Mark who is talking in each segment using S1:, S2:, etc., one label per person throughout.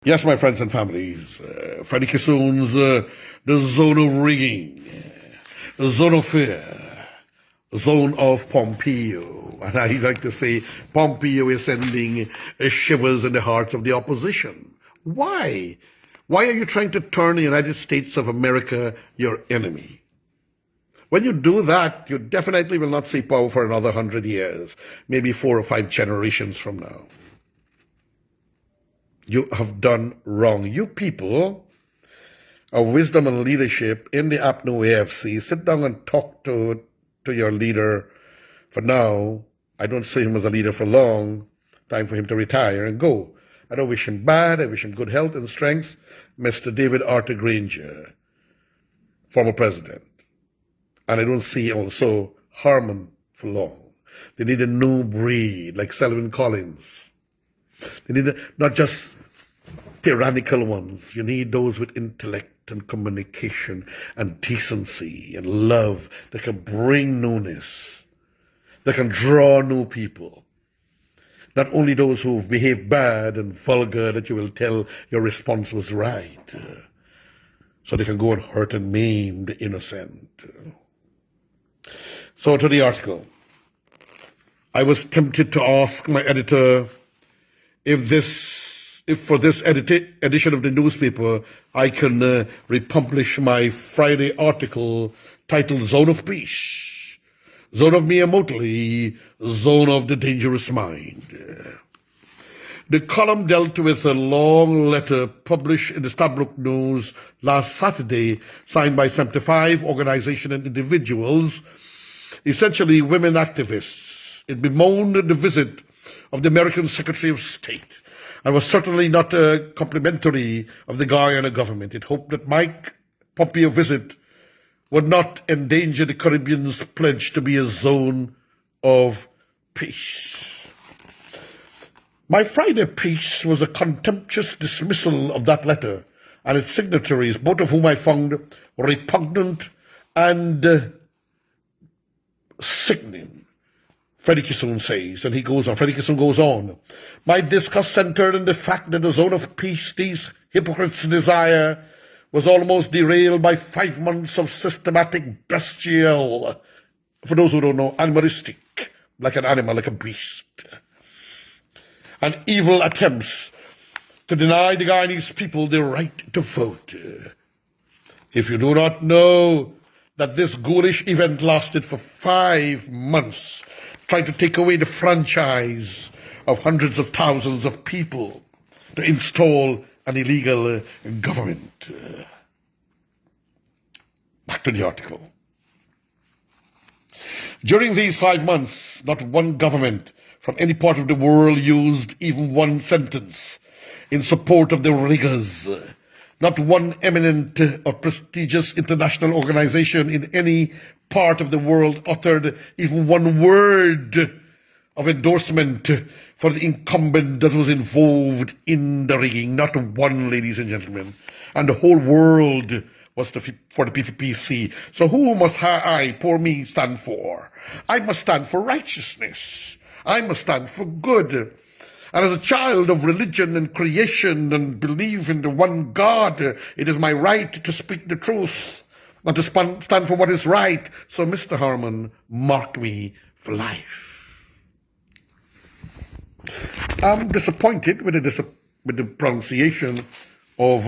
S1: Yes, my friends and families, Freddie Kissoon's The Zone of Rigging, The Zone of Fear, The Zone of Pompeo. And I like to say Pompeo is sending shivers in the hearts of the opposition. Why? Why are you trying to turn the United States of America your enemy? When you do that, you definitely will not see power for another 100 years, maybe 4 or 5 generations from now. You have done wrong. You people of wisdom and leadership in the APNU AFC, sit down and talk to your leader. For now, I don't see him as a leader for long. Time for him to retire and go. I don't wish him bad. I wish him good health and strength. Mr. David Arthur Granger, former president. And I don't see also Harmon for long. They need a new breed like Selwyn Collins. They need not just tyrannical ones. You need those with intellect and communication and decency and love that can bring newness, that can draw new people. Not only those who've behaved bad and vulgar that you will tell your response was right, so they can go and hurt and maim the innocent. So to the article. I was tempted to ask my editor if for this edition of the newspaper, I can republish my Friday article titled Zone of Peace, Zone of Mia Motley, Zone of the Dangerous Mind. The column dealt with a long letter published in the Stabrook News last Saturday, signed by 75 organizations and individuals, essentially women activists. It bemoaned the visit of the American Secretary of State and was certainly not complimentary of the Guyana government. It hoped that Mike Pompeo's visit would not endanger the Caribbean's pledge to be a zone of peace. My Friday piece was a contemptuous dismissal of that letter and its signatories, both of whom I found repugnant and sickening. Freddie Kissoon says, and Freddie Kissoon goes on, my disgust centered in the fact that the zone of peace these hypocrites desire was almost derailed by 5 months of systematic bestial, for those who don't know, animalistic, like an animal, like a beast, and evil attempts to deny the Guyanese people the right to vote. If you do not know that this ghoulish event lasted for 5 months, trying to take away the franchise of hundreds of thousands of people to install an illegal government. Back to the article. During these 5 months, not one government from any part of the world used even one sentence in support of the riggers. Not one eminent or prestigious international organization in any part of the world uttered even one word of endorsement for the incumbent that was involved in the rigging. Not one, ladies and gentlemen. And the whole world was for the PPPC. So who must I, poor me, stand for? I must stand for righteousness. I must stand for good. And as a child of religion and creation and believe in the one God, it is my right to speak the truth and to stand for what is right. So, Mr. Harmon, mark me for life. I'm disappointed with the pronunciation of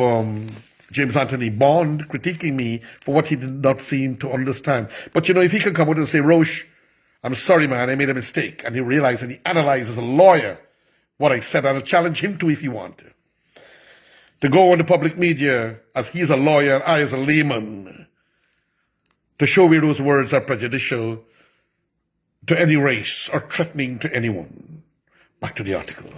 S1: James Anthony Bond critiquing me for what he did not seem to understand. But, if he can come out and say, Roche, I'm sorry, man, I made a mistake, and he realized and he analyzed as a lawyer what I said, and I'll challenge him to if he wants to go on the public media as he's a lawyer and I as a layman to show where those words are prejudicial to any race or threatening to anyone. Back to the article.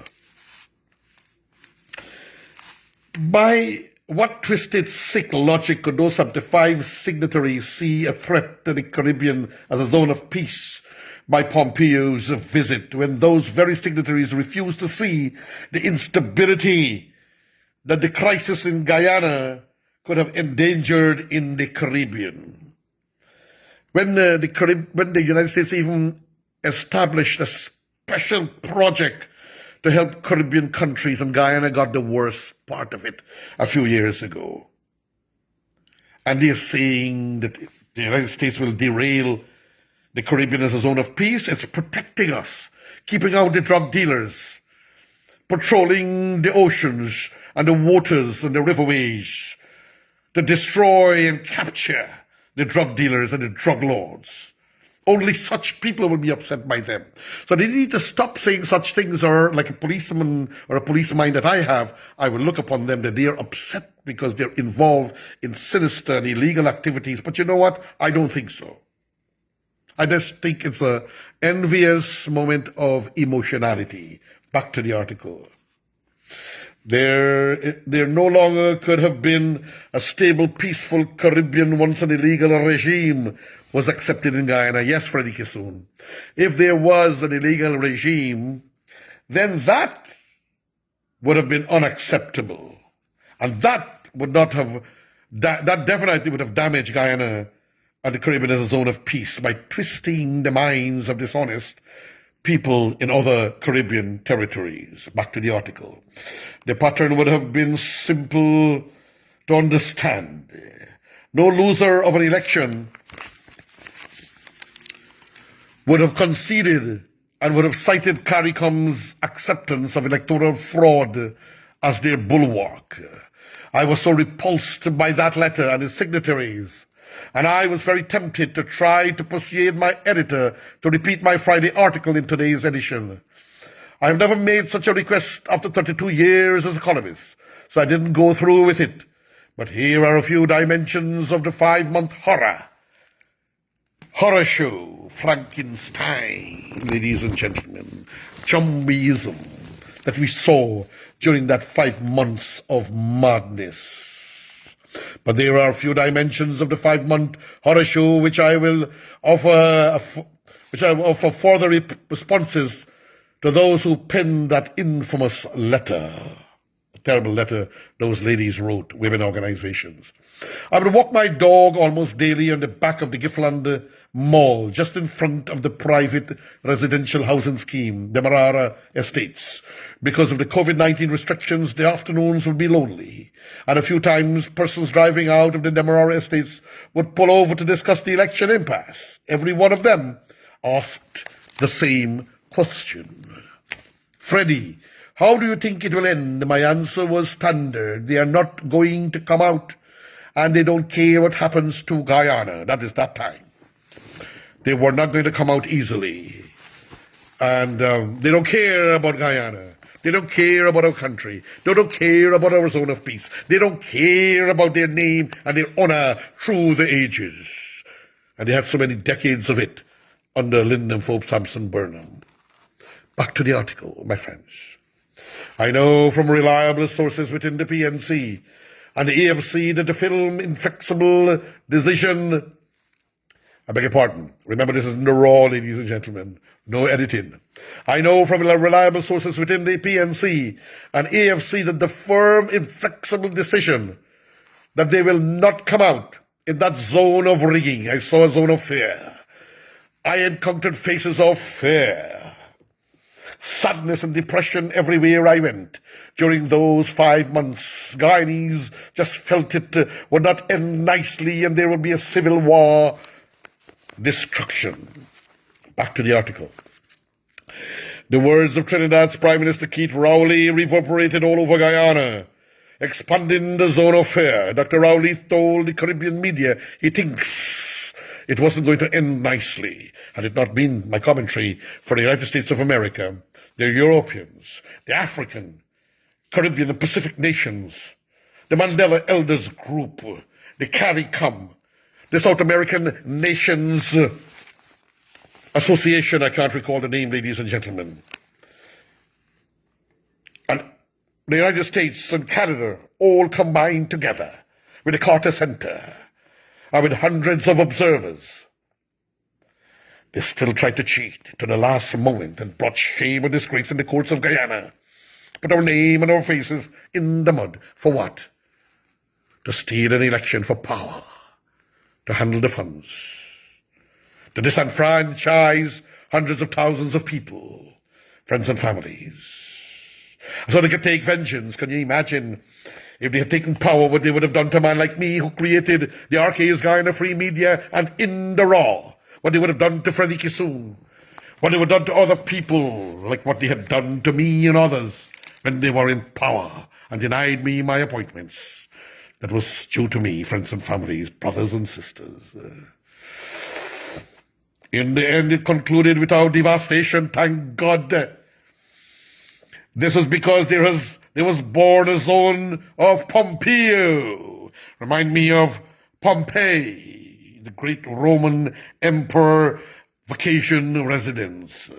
S1: By what twisted, sick logic could those 75 signatories see a threat to the Caribbean as a zone of peace by Pompeo's visit, when those very signatories refused to see the instability that the crisis in Guyana could have endangered in the Caribbean? When the United States even established a special project to help Caribbean countries, and Guyana got the worst part of it a few years ago. And they're saying that the United States will derail the Caribbean as a zone of peace. It's protecting us, keeping out the drug dealers, patrolling the oceans and the waters and the riverways to destroy and capture the drug dealers and the drug lords. Only such people will be upset by them. So they need to stop saying such things, or like a policeman or a police mind that I have, I will look upon them that they are upset because they're involved in sinister and illegal activities. But you know what? I don't think so. I just think it's an envious moment of emotionality. Back to the article. There no longer could have been a stable, peaceful Caribbean once an illegal regime was accepted in Guyana. Yes, Freddie Kissoon. If there was an illegal regime, then that would have been unacceptable. And that would not have, that definitely would have damaged Guyana and the Caribbean as a zone of peace by twisting the minds of dishonest people in other Caribbean territories. Back to the article. The pattern would have been simple to understand. No loser of an election would have conceded and would have cited CARICOM's acceptance of electoral fraud as their bulwark. I was so repulsed by that letter and its signatories, and I was very tempted to try to persuade my editor to repeat my Friday article in today's edition. I have never made such a request after 32 years as a columnist, so I didn't go through with it. But here are a few dimensions of the 5-month horror show, Frankenstein, ladies and gentlemen, Chumbyism that we saw during that 5 months of madness. But there are a few dimensions of the 5-month horror show which I will offer further responses to those who penned that infamous letter. A terrible letter those ladies wrote, women organizations. I would walk my dog almost daily on the back of the Giffland Mall, just in front of the private residential housing scheme, Demerara Estates. Because of the COVID-19 restrictions, the afternoons would be lonely. And a few times, persons driving out of the Demerara Estates would pull over to discuss the election impasse. Every one of them asked the same question. Freddie, how do you think it will end? My answer was standard. They are not going to come out, and they don't care what happens to Guyana. That is that time. They were not going to come out easily. And they don't care about Guyana. They don't care about our country. They don't care about our zone of peace. They don't care about their name and their honor through the ages. And they had so many decades of it under Lyndon Fope Sampson Burnham. Back to the article, my friends. I know from reliable sources within the PNC and the AFC that the film Inflexible Decision, I beg your pardon. Remember, this is in the raw, ladies and gentlemen. No editing. I know from reliable sources within the PNC and AFC that the firm Inflexible Decision, that they will not come out in that zone of rigging. I saw a zone of fear. I encountered faces of fear, sadness and depression everywhere I went. During those 5 months, Guyanese just felt it would not end nicely and there would be a civil war, destruction. Back to the article. The words of Trinidad's Prime Minister Keith Rowley reverberated all over Guyana, expanding the zone of fear. Dr. Rowley told the Caribbean media he thinks it wasn't going to end nicely. Had it not been my commentary for the United States of America, the Europeans, the African, Caribbean and Pacific nations, the Mandela Elders Group, the CARICOM, the South American Nations Association, I can't recall the name, ladies and gentlemen, and the United States and Canada all combined together with the Carter Center and with hundreds of observers. They still tried to cheat to the last moment and brought shame and disgrace in the courts of Guyana. Put our name and our faces in the mud. For what? To steal an election for power, to handle the funds, to disenfranchise hundreds of thousands of people, friends and families. so they could take vengeance. Can you imagine? If they had taken power, what they would have done to a man like me who created the RK's Guyana Free Media and In the Raw. What they would have done to Freddie Kissoon. What they would have done to other people, like what they had done to me and others when they were in power and denied me my appointments. That was due to me, friends and families, brothers and sisters. In the end, it concluded with our devastation, thank God. This was because there was born a zone of Pompeo. Remind me of Pompeii, the great Roman emperor vacation residence.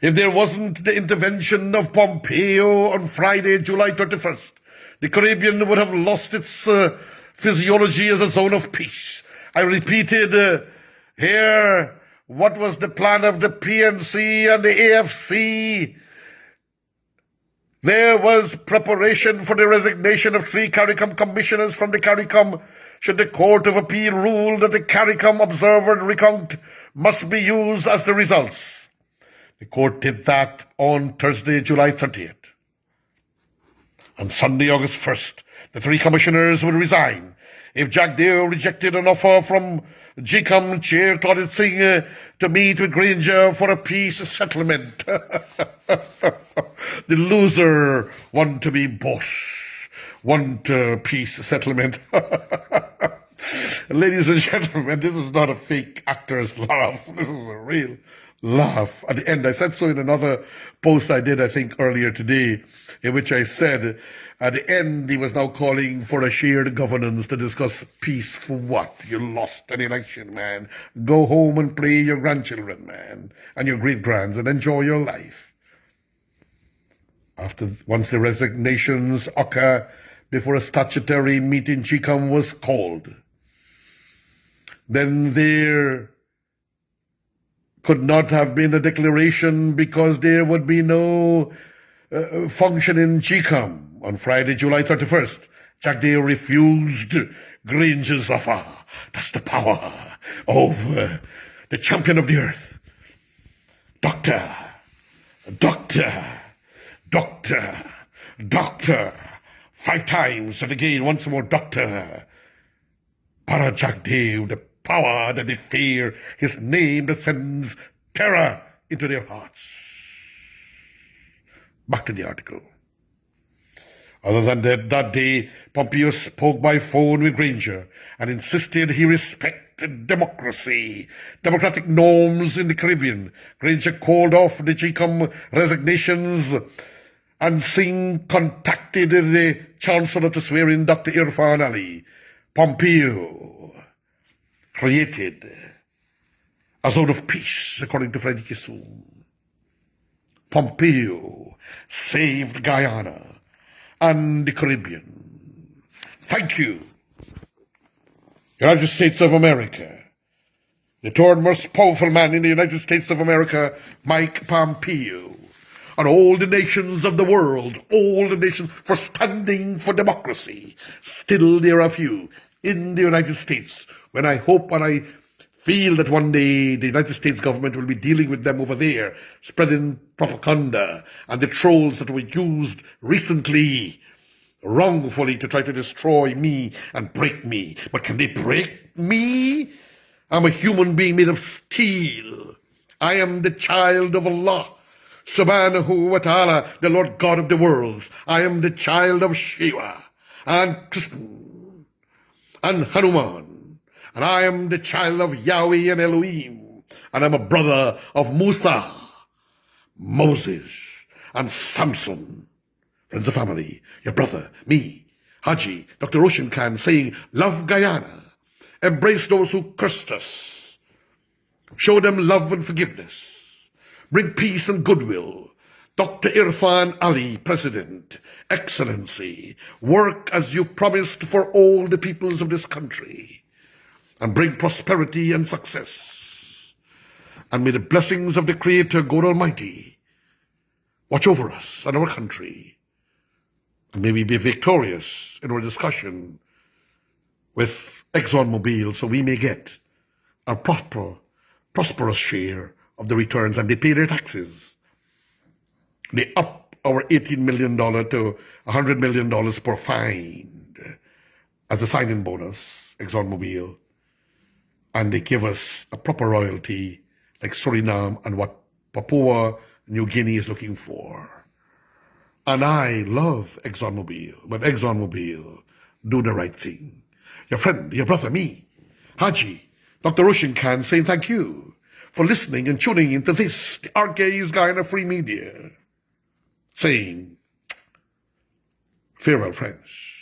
S1: If there wasn't the intervention of Pompeo on Friday, July 31st, the Caribbean would have lost its physiology as a zone of peace. I repeated here, what was the plan of the PNC and the AFC? There was preparation for the resignation of 3 CARICOM commissioners from the CARICOM should the Court of Appeal rule that the CARICOM observer recount must be used as the results. The court did that on Thursday, July 30th. On Sunday, August 1st, the 3 commissioners would resign if Jack Dale rejected an offer from GCOM Chair Claudette Singh to meet with Granger for a peace settlement. The loser want to be boss, want a peace settlement. Ladies and gentlemen, this is not a fake actor's laugh. This is a real laugh. At the end, I said so in another post I did, I think, earlier today, in which I said, at the end, he was now calling for a shared governance to discuss peace for what? You lost an election, man. Go home and play your grandchildren, man, and your great-grands, and enjoy your life. Once the resignations occur before a statutory meeting, GCOM was called, then there could not have been a declaration because there would be no function in GCOM. On Friday, July 31st, Jack Dale refused Granger's offer. That's the power of the champion of the earth. Doctor, 5 times, and again, once more, doctor. Para Jack Dale, the power that they fear, his name that sends terror into their hearts. Back to the article. Other than that day, Pompeo spoke by phone with Granger and insisted he respected democracy, democratic norms in the Caribbean. Granger called off the GCOM resignations and Singh contacted the Chancellor to swear in Dr. Irfan Ali. Pompeo created a zone of peace, according to Freddie Kissoon. Pompeo saved Guyana and the Caribbean. Thank you, United States of America. The third most powerful man in the United States of America, Mike Pompeo, and all the nations of the world, all the nations for standing for democracy. Still there are few in the United States when I hope and I feel that one day the United States government will be dealing with them over there, spreading propaganda and the trolls that were used recently wrongfully to try to destroy me and break me. But can they break me? I'm a human being made of steel. I am the child of Allah, Subhanahu wa ta'ala, the Lord God of the worlds. I am the child of Shiva and Krishna and Hanuman. And I am the child of Yahweh and Elohim. And I'm a brother of Musa, Moses, and Samson. Friends of family, your brother, me, Haji, Dr. Roshan Khan, saying, love Guyana, embrace those who cursed us, show them love and forgiveness, bring peace and goodwill. Dr. Irfan Ali, President, Excellency, work as you promised for all the peoples of this country, and bring prosperity and success. And may the blessings of the Creator, God Almighty, watch over us and our country. And may we be victorious in our discussion with ExxonMobil so we may get a prosperous share of the returns and they pay their taxes. They up our $18 million to $100 million per fine as a sign-in bonus, ExxonMobil. And they give us a proper royalty like Suriname and what Papua New Guinea is looking for. And I love ExxonMobil, but ExxonMobil do the right thing. Your friend, your brother, me, Haji, Dr. Roshan Khan, saying thank you for listening and tuning into this, the RK's Guyana Free Media, saying farewell, friends.